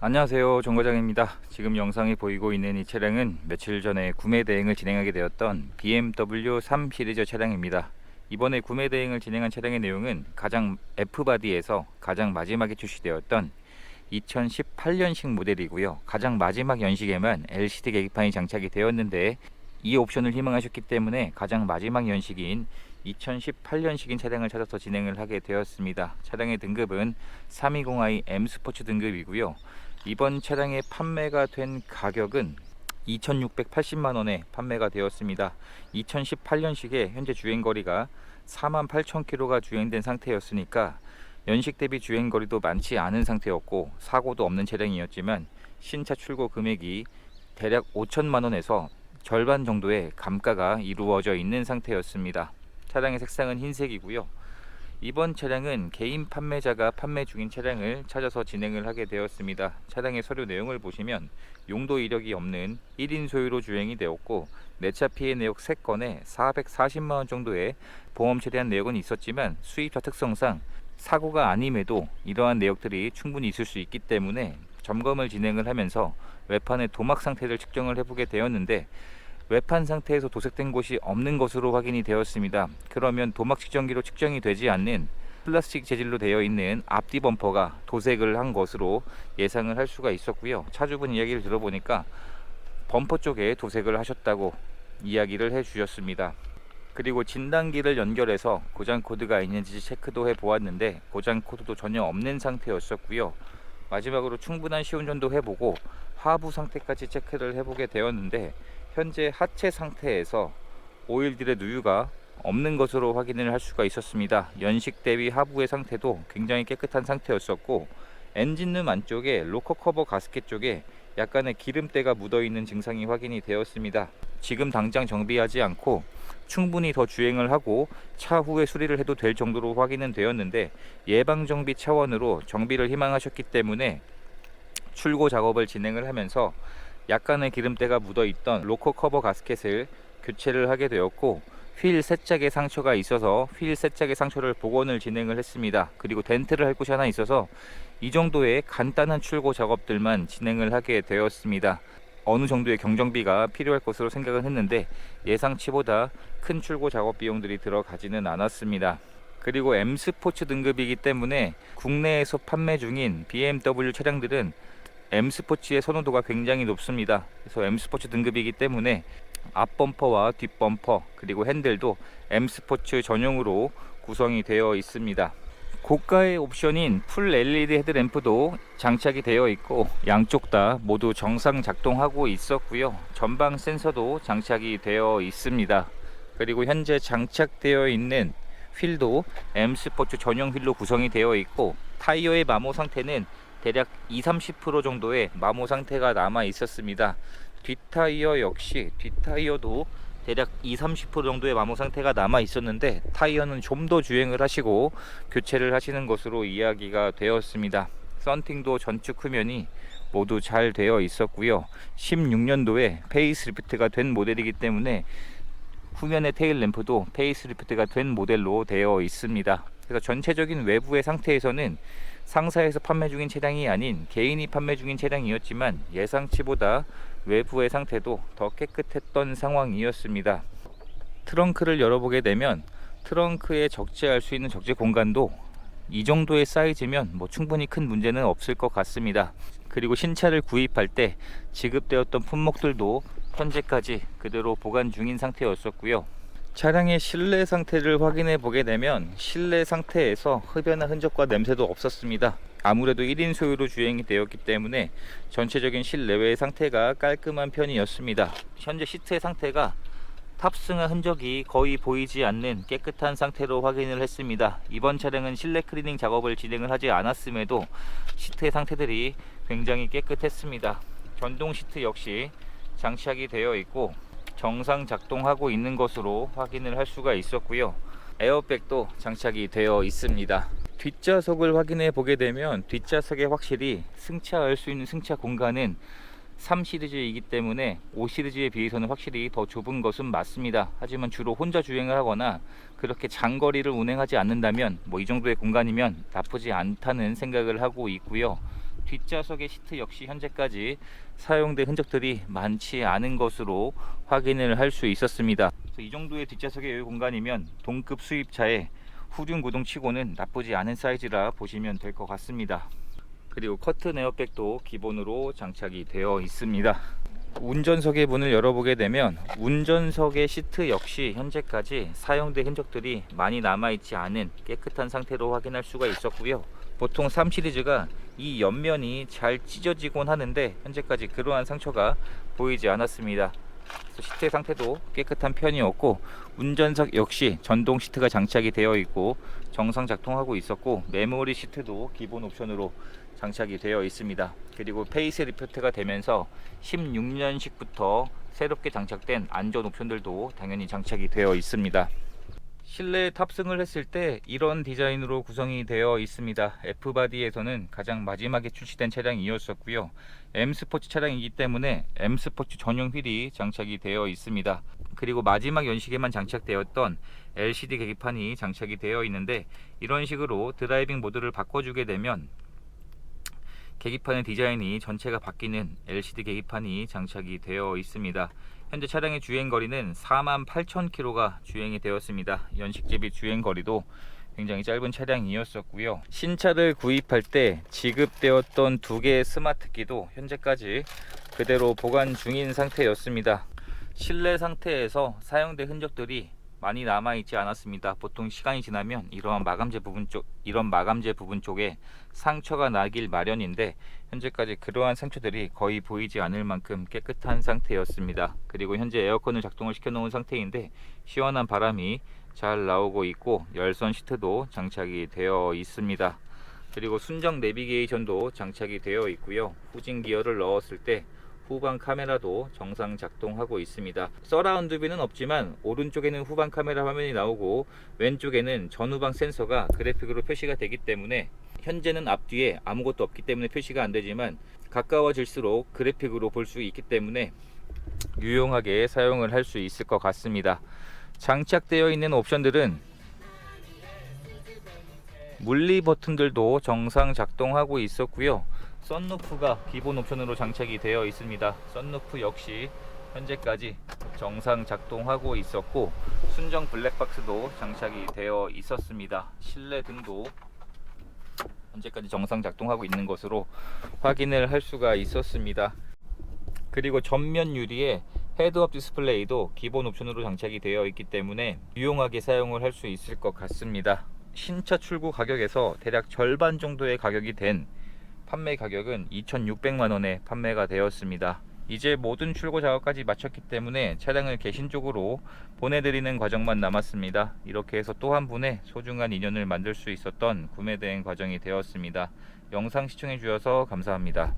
안녕하세요, 정과장입니다. 지금 영상이 보이고 있는 이 차량은 며칠 전에 구매 대행을 진행하게 되었던 BMW 3 시리즈 차량입니다. 이번에 구매 대행을 진행한 차량의 내용은 가장 F바디에서 가장 마지막에 출시되었던 2018년식 모델이고요. 가장 마지막 연식에만 LCD 계기판이 장착이 되었는데 이 옵션을 희망하셨기 때문에 가장 마지막 연식인 2018년식인 차량을 찾아서 진행을 하게 되었습니다. 차량의 등급은 320i M 스포츠 등급이고요. 이번 차량의 판매가 된 가격은 2,680만원에 판매가 되었습니다. 2018년식에 현재 주행거리가 48,000km가 주행된 상태였으니까 연식 대비 주행거리도 많지 않은 상태였고 사고도 없는 차량이었지만 신차 출고 금액이 대략 5천만원에서 절반 정도의 감가가 이루어져 있는 상태였습니다. 차량의 색상은 흰색이고요. 이번 차량은 개인 판매자가 판매 중인 차량을 찾아서 진행을 하게 되었습니다. 차량의 서류 내용을 보시면 용도 이력이 없는 1인 소유로 주행이 되었고 내차 피해 내역 3건에 440만원 정도의 보험 처리한 내역은 있었지만 수입차 특성상 사고가 아님에도 이러한 내역들이 충분히 있을 수 있기 때문에 점검을 진행을 하면서 외판의 도막 상태를 측정을 해보게 되었는데 외판 상태에서 도색된 곳이 없는 것으로 확인이 되었습니다. 그러면 도막 측정기로 측정이 되지 않는 플라스틱 재질로 되어 있는 앞뒤 범퍼가 도색을 한 것으로 예상을 할 수가 있었고요. 차주분 이야기를 들어보니까 범퍼 쪽에 도색을 하셨다고 이야기를 해 주셨습니다. 그리고 진단기를 연결해서 고장 코드가 있는지 체크도 해 보았는데 고장 코드도 전혀 없는 상태였었고요. 마지막으로 충분한 시운전도 해보고 하부 상태까지 체크를 해보게 되었는데 현재 하체 상태에서 오일들의 누유가 없는 것으로 확인을 할 수가 있었습니다. 연식 대비 하부의 상태도 굉장히 깨끗한 상태였었고 엔진룸 안쪽에 로커 커버 가스켓 쪽에 약간의 기름때가 묻어 있는 증상이 확인이 되었습니다. 지금 당장 정비하지 않고 충분히 더 주행을 하고 차후에 수리를 해도 될 정도로 확인은 되었는데 예방 정비 차원으로 정비를 희망하셨기 때문에 출고 작업을 진행을 하면서 약간의 기름때가 묻어 있던 로커 커버 가스켓을 교체를 하게 되었고 휠 세짝에 상처가 있어서 휠 세짝의 상처를 복원을 진행을 했습니다. 그리고 덴트를 할 곳이 하나 있어서 이 정도의 간단한 출고 작업들만 진행을 하게 되었습니다. 어느 정도의 경정비가 필요할 것으로 생각을 했는데 예상치보다 큰 출고 작업 비용들이 들어가지는 않았습니다. 그리고 M 스포츠 등급이기 때문에 국내에서 판매 중인 BMW 차량들은 M 스포츠의 선호도가 굉장히 높습니다. 그래서 M 스포츠 등급이기 때문에 앞 범퍼와 뒷 범퍼 그리고 핸들도 M 스포츠 전용으로 구성이 되어 있습니다. 고가의 옵션인 풀 LED 헤드램프도 장착이 되어 있고 양쪽 다 모두 정상 작동하고 있었고요. 전방 센서도 장착이 되어 있습니다. 그리고 현재 장착되어 있는 휠도 M 스포츠 전용 휠로 구성이 되어 있고 타이어의 마모 상태는 대략 20-30% 정도의 마모 상태가 남아 있었습니다. 뒷타이어 역시 뒷타이어도 대략 20-30% 정도의 마모 상태가 남아 있었는데 타이어는 좀 더 주행을 하시고 교체를 하시는 것으로 이야기가 되었습니다. 썬팅도 전축 후면이 모두 잘 되어 있었고요. 16년도에 페이스리프트가 된 모델이기 때문에 후면의 테일 램프도 페이스리프트가 된 모델로 되어 있습니다. 그래서 전체적인 외부의 상태에서는 상사에서 판매 중인 차량이 아닌 개인이 판매 중인 차량이었지만 예상치보다 외부의 상태도 더 깨끗했던 상황이었습니다. 트렁크를 열어보게 되면 트렁크에 적재할 수 있는 적재 공간도 이 정도의 사이즈면 충분히 큰 문제는 없을 것 같습니다. 그리고 신차를 구입할 때 지급되었던 품목들도 현재까지 그대로 보관 중인 상태였었고요. 차량의 실내 상태를 확인해 보게 되면 실내 상태에서 흡연화 흔적과 냄새도 없었습니다. 아무래도 1인 소유로 주행이 되었기 때문에 전체적인 실내외의 상태가 깔끔한 편이었습니다. 현재 시트의 상태가 탑승한 흔적이 거의 보이지 않는 깨끗한 상태로 확인을 했습니다. 이번 차량은 실내 클리닝 작업을 진행을 하지 않았음에도 시트의 상태들이 굉장히 깨끗했습니다. 전동 시트 역시 장착이 되어 있고 정상 작동하고 있는 것으로 확인을 할 수가 있었고요. 에어백도 장착이 되어 있습니다. 뒷좌석을 확인해 보게 되면 뒷좌석에 확실히 승차할 수 있는 승차 공간은 3 시리즈이기 때문에 5 시리즈에 비해서는 확실히 더 좁은 것은 맞습니다. 하지만 주로 혼자 주행을 하거나 그렇게 장거리를 운행하지 않는다면 이 정도의 공간이면 나쁘지 않다는 생각을 하고 있고요. 뒷좌석의 시트 역시 현재까지 사용된 흔적들이 많지 않은 것으로 확인을 할 수 있었습니다. 그래서 이 정도의 뒷좌석의 여유 공간이면 동급 수입차의 후륜 구동 치고는 나쁘지 않은 사이즈라 보시면 될 것 같습니다. 그리고 커튼 에어백도 기본으로 장착이 되어 있습니다. 운전석의 문을 열어보게 되면 운전석의 시트 역시 현재까지 사용된 흔적들이 많이 남아있지 않은 깨끗한 상태로 확인할 수가 있었고요. 보통 3 시리즈가 이 옆면이 잘 찢어지곤 하는데 현재까지 그러한 상처가 보이지 않았습니다. 그래서 시트의 상태도 깨끗한 편이었고, 운전석 역시 전동 시트가 장착이 되어 있고 정상 작동하고 있었고, 메모리 시트도 기본 옵션으로 장착이 되어 있습니다. 그리고 페이스 리프트가 되면서 16년식부터 새롭게 장착된 안전 옵션들도 당연히 장착이 되어 있습니다. 실내에 탑승을 했을 때 이런 디자인으로 구성이 되어 있습니다. F바디에서는 가장 마지막에 출시된 차량이었었고요. M스포츠 차량이기 때문에 M스포츠 전용 휠이 장착이 되어 있습니다. 그리고 마지막 연식에만 장착되었던 LCD 계기판이 장착이 되어 있는데, 이런 식으로 드라이빙 모드를 바꿔주게 되면 계기판의 디자인이 전체가 바뀌는 LCD 계기판이 장착이 되어 있습니다. 현재 차량의 주행거리는 48,000km가 주행이 되었습니다. 연식 대비 주행거리도 굉장히 짧은 차량이었었고요. 신차를 구입할 때 지급되었던 2개의 스마트키도 현재까지 그대로 보관 중인 상태였습니다. 실내 상태에서 사용된 흔적들이 많이 남아있지 않았습니다. 보통 시간이 지나면 이런 마감재 부분 쪽에 상처가 나길 마련인데, 현재까지 그러한 상처들이 거의 보이지 않을 만큼 깨끗한 상태였습니다. 그리고 현재 에어컨을 작동을 시켜 놓은 상태인데 시원한 바람이 잘 나오고 있고, 열선 시트도 장착이 되어 있습니다. 그리고 순정 내비게이션도 장착이 되어 있고요. 후진 기어를 넣었을 때 후방 카메라도 정상 작동하고 있습니다. 서라운드 뷰는 없지만 오른쪽에는 후방 카메라 화면이 나오고 왼쪽에는 전후방 센서가 그래픽으로 표시가 되기 때문에, 현재는 앞뒤에 아무것도 없기 때문에 표시가 안 되지만 가까워질수록 그래픽으로 볼 수 있기 때문에 유용하게 사용을 할 수 있을 것 같습니다. 장착되어 있는 옵션들은 물리 버튼들도 정상 작동하고 있었고요. 썬루프가 기본 옵션으로 장착이 되어 있습니다. 썬루프 역시 현재까지 정상 작동하고 있었고, 순정 블랙박스도 장착이 되어 있었습니다. 실내 등도 현재까지 정상 작동하고 있는 것으로 확인을 할 수가 있었습니다. 그리고 전면 유리에 헤드업 디스플레이도 기본 옵션으로 장착이 되어 있기 때문에 유용하게 사용을 할 수 있을 것 같습니다. 신차 출고 가격에서 대략 절반 정도의 가격이 된 판매 가격은 2,600만원에 판매가 되었습니다. 이제 모든 출고 작업까지 마쳤기 때문에 차량을 개신 쪽으로 보내드리는 과정만 남았습니다. 이렇게 해서 또 한 분의 소중한 인연을 만들 수 있었던 구매 대행 과정이 되었습니다. 영상 시청해 주셔서 감사합니다.